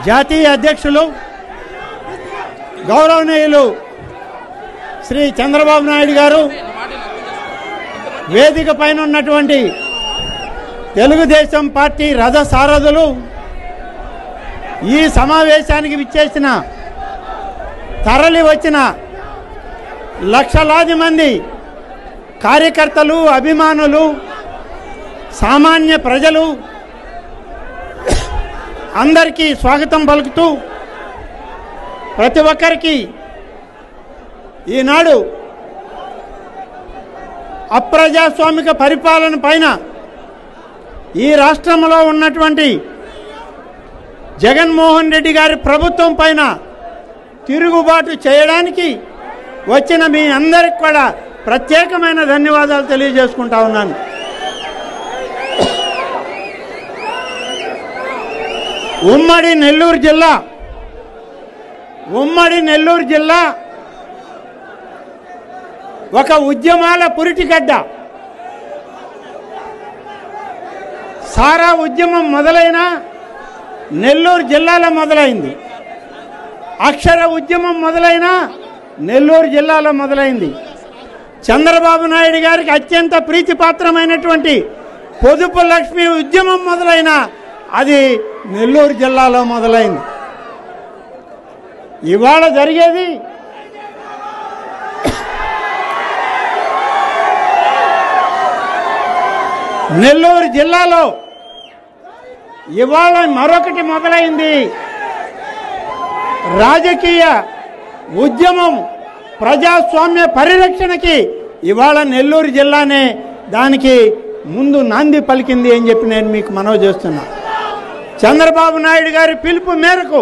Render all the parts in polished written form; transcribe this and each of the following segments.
జాతీయ అధ్యక్షులు గౌరవనీయులు శ్రీ చంద్రబాబు నాయుడు గారు, వేదిక పైన ఉన్నటువంటి తెలుగుదేశం పార్టీ రథ సారథులు, ఈ సమావేశానికి విచ్చేసిన తరలి వచ్చిన లక్షలాది మంది కార్యకర్తలు, అభిమానులు, సామాన్య ప్రజలు అందరికీ స్వాగతం పలుకుతూ, ప్రతి ఒక్కరికి ఈనాడు అప్రజాస్వామిక పరిపాలన పైన ఈ రాష్ట్రంలో ఉన్నటువంటి జగన్మోహన్ రెడ్డి గారి ప్రభుత్వం పైన తిరుగుబాటు చేయడానికి వచ్చిన మీ అందరికి కూడా ప్రత్యేకమైన ధన్యవాదాలు తెలియజేసుకుంటా ఉన్నాను. ఉమ్మడి నెల్లూరు జిల్లా ఒక ఉద్యమాల పురిటిగడ్డ. సారా ఉద్యమం మొదలైన నెల్లూరు జిల్లాలో మొదలైంది. అక్షర ఉద్యమం మొదలైన నెల్లూరు జిల్లాలో మొదలైంది. చంద్రబాబు నాయుడు గారికి అత్యంత ప్రీతిపాత్రమైనటువంటి పొదుపు లక్ష్మి ఉద్యమం మొదలైన అది నెల్లూరు జిల్లాలో మొదలైంది. ఇవాళ జరిగేది నెల్లూరు జిల్లాలో. ఇవాళ మరొకటి మొదలైంది. రాజకీయ ఉద్యమం, ప్రజాస్వామ్య పరిరక్షణకి ఇవాళ నెల్లూరు జిల్లానే దానికి ముందు నాంది పలికింది అని చెప్పి నేను మీకు మనవి చేస్తున్నా. చంద్రబాబు నాయుడు గారి పిలుపు మేరకు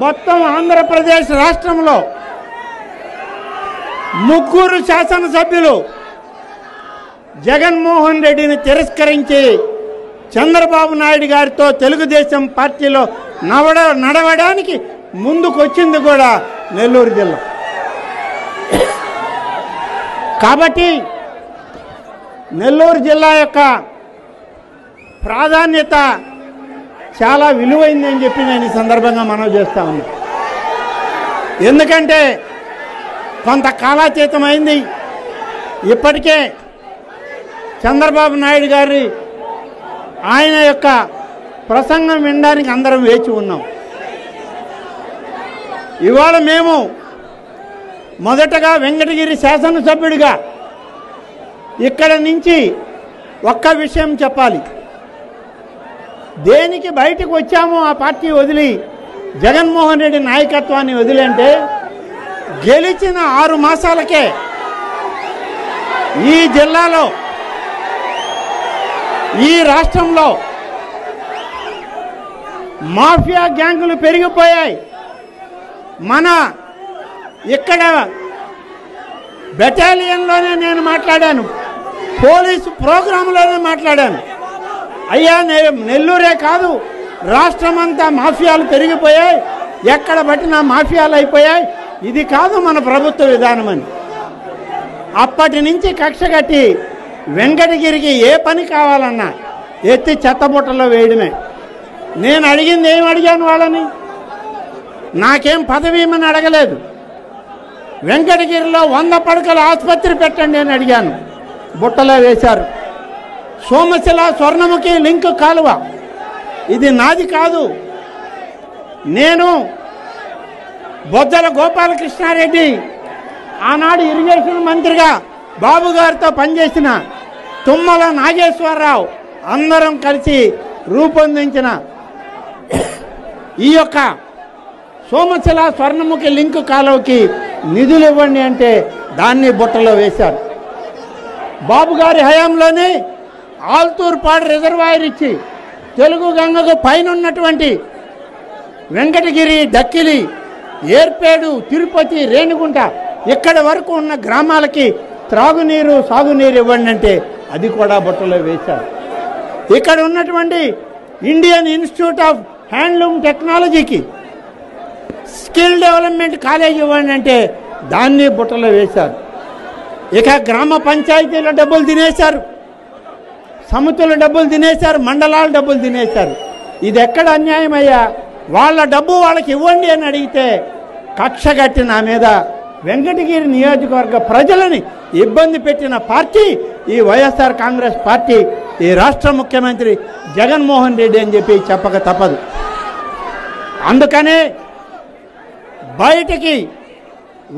మొత్తం ఆంధ్రప్రదేశ్ రాష్ట్రంలో 3 శాసనసభ్యులు జగన్మోహన్ రెడ్డిని తిరస్కరించి చంద్రబాబు నాయుడు గారితో తెలుగుదేశం పార్టీలో నడవడానికి ముందుకొచ్చింది కూడా నెల్లూరు జిల్లా. కాబట్టి నెల్లూరు జిల్లా యొక్క ప్రాధాన్యత చాలా విలువైందని చెప్పి నేను ఈ సందర్భంగా మనవి చేస్తా ఉన్నా. ఎందుకంటే కొంత కాలాతీతం అయింది. ఇప్పటికే చంద్రబాబు నాయుడు గారి ఆయన యొక్క ప్రసంగం వినడానికి అందరం వేచి ఉన్నాం. ఇవాళ మేము మొదటగా వెంకటగిరి శాసనసభ్యుడిగా ఇక్కడ నుంచి ఒక్క విషయం చెప్పాలి. దేనికి బయటకు వచ్చామో ఆ పార్టీ వదిలి, జగన్మోహన్ రెడ్డి నాయకత్వాన్ని వదిలి అంటే గెలిచిన 6 మాసాలకే ఈ జిల్లాలో, ఈ రాష్ట్రంలో మాఫియా గ్యాంగులు పెరిగిపోయాయి. మన ఇక్కడ బెటాలియన్లోనే నేను మాట్లాడాను, పోలీసు ప్రోగ్రాంలోనే మాట్లాడాను. అయ్యా, నెల్లూరే కాదు రాష్ట్రమంతా మాఫియాలు పెరిగిపోయాయి, ఎక్కడ పట్టినా మాఫియాలు అయిపోయాయి, ఇది కాదు మన ప్రభుత్వ విధానం అని. అప్పటి నుంచి కక్ష కట్టి వెంకటగిరికి ఏ పని కావాలన్నా ఎత్తి చెత్తబుట్టలో వేయడమే. నేను అడిగింది ఏం అడిగాను వాళ్ళని? నాకేం పదవి ఇమ్మని అడగలేదు. వెంకటగిరిలో 100 పడకల ఆసుపత్రి పెట్టండి అని అడిగాను, బుట్టలో వేశారు. సోమశిల స్వర్ణముఖి లింక్ కాలువ ఇది నాది కాదు. నేను బొజ్జల గోపాలకృష్ణారెడ్డి ఆనాడు ఇరిగేషన్ మంత్రిగా బాబు గారితో పనిచేసిన తుమ్మల నాగేశ్వరరావు అందరం కలిసి రూపొందించిన ఈ యొక్క సోమశిల స్వర్ణముఖి లింక్ కాలువకి నిధులు ఇవ్వండి అంటే దాన్ని బుట్టలో వేశారు. బాబు గారి హయాంలోనే ఆల్తూర్పాడు రిజర్వాయర్ ఇచ్చి తెలుగు గంగకు పైన ఉన్నటువంటి వెంకటగిరి, డక్కిలి, ఏర్పేడు, తిరుపతి, రేణిగుంట ఇక్కడ వరకు ఉన్న గ్రామాలకి త్రాగునీరు, సాగునీరు ఇవ్వండి అంటే అది కూడా బుట్టలో వేశారు. ఇక్కడ ఉన్నటువంటి ఇండియన్ ఇన్స్టిట్యూట్ ఆఫ్ హ్యాండ్లూమ్ టెక్నాలజీకి స్కిల్ డెవలప్మెంట్ కాలేజ్ ఇవ్వండి అంటే దాన్ని బుట్టలో వేశారు. ఇక గ్రామ పంచాయతీల డబ్బులు తినేశారు, సమితుల డబ్బులు తినేశారు, మండలాల డబ్బులు తినేశారు. ఇది ఎక్కడ అన్యాయమయ్యా, వాళ్ళ డబ్బు వాళ్ళకి ఇవ్వండి అని అడిగితే కక్షగట్టి నా మీద వెంకటగిరి నియోజకవర్గ ప్రజలని ఇబ్బంది పెట్టిన పార్టీ ఈ వైఎస్ఆర్ కాంగ్రెస్ పార్టీ, ఈ రాష్ట్ర ముఖ్యమంత్రి జగన్మోహన్ రెడ్డి అని చెప్పి చెప్పక తప్పదు. అందుకనే బయటికి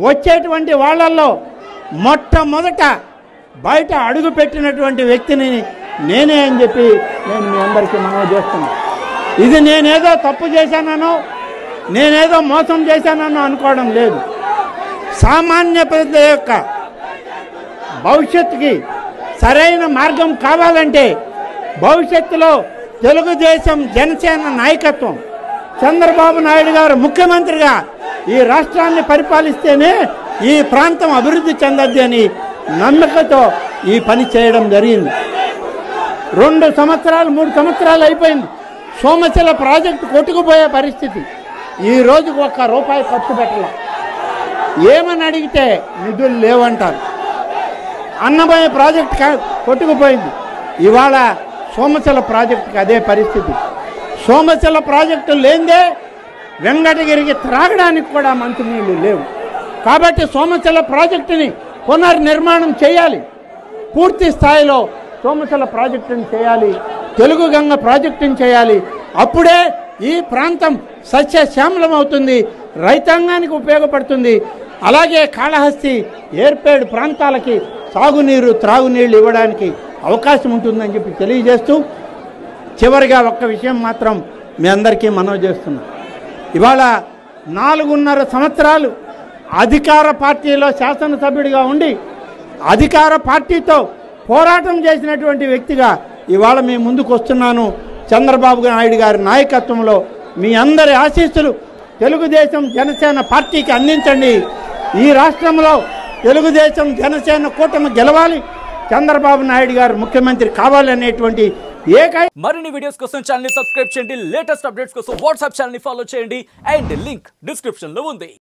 వచ్చేటువంటి వాళ్ళల్లో మొట్టమొదట బయట అడుగు పెట్టినటువంటి వ్యక్తిని నేనే అని చెప్పి నేను మీ అందరికీ మనవి చేస్తున్నాను. ఇది నేనేదో తప్పు చేశానో, నేనేదో మోసం చేశానో అనుకోవడం లేదు. సామాన్య ప్రజల యొక్క భవిష్యత్తుకి సరైన మార్గం కావాలంటే భవిష్యత్తులో తెలుగుదేశం జనసేన నాయకత్వం, చంద్రబాబు నాయుడు గారు ముఖ్యమంత్రిగా ఈ రాష్ట్రాన్ని పరిపాలిస్తేనే ఈ ప్రాంతం అభివృద్ధి చెందద్ది అని నమ్మకంతో ఈ పని చేయడం జరిగింది. 2 సంవత్సరాలు 3 సంవత్సరాలు అయిపోయింది. సోమశిల ప్రాజెక్టు కొట్టుకుపోయే పరిస్థితి. ఈ రోజుకు ₹1 ఖర్చు పెట్టాల. ఏమని అడిగితే నిధులు లేవంటారు. అన్నమయ్య ప్రాజెక్టు కొట్టుకుపోయింది. ఇవాళ సోమశిల ప్రాజెక్టుకి అదే పరిస్థితి. సోమశిల ప్రాజెక్టు లేదే వెంకటగిరికి త్రాగడానికి కూడా మంచినీళ్ళు లేవు. కాబట్టి సోమశిల ప్రాజెక్టుని పునర్నిర్మాణం చేయాలి. పూర్తి స్థాయిలో సోమశిల ప్రాజెక్టుని చేయాలి. తెలుగు గంగ ప్రాజెక్టుని చేయాలి. అప్పుడే ఈ ప్రాంతం సస్యశ్యామలం అవుతుంది, రైతాంగానికి ఉపయోగపడుతుంది. అలాగే కాళహస్తి ఏర్పేడు ప్రాంతాలకి సాగునీరు త్రాగునీళ్ళు ఇవ్వడానికి అవకాశం ఉంటుందని చెప్పి తెలియజేస్తూ చివరిగా ఒక్క విషయం మాత్రం మీ అందరికీ మనవి చేస్తున్నా. ఇవాళ 4.5 సంవత్సరాలు అధికార పార్టీలో శాసనసభ్యుడిగా ఉండి అధికార పార్టీతో పోరాటం చేసినటువంటి వ్యక్తిగా ఇవాళ మీ ముందుకు వస్తున్నాను. చంద్రబాబు నాయుడు గారి నాయకత్వంలో మీ అందరి ఆశీస్సులు తెలుగుదేశం జనసేన పార్టీకి అందించండి. ఈ రాష్ట్రంలో తెలుగుదేశం జనసేన కూటమి గెలవాలి, చంద్రబాబు నాయుడు గారు ముఖ్యమంత్రి కావాలనేటువంటి మరిన్ని వీడియోస్ కోసం ఛానల్ ని సబ్స్క్రైబ్ చేయండి. లేటెస్ట్ అప్డేట్స్ కోసం వాట్సాప్ ఛానల్ ని ఫాలో చేయండి. అండ్ లింక్ డిస్క్రిప్షన్ లో ఉంది.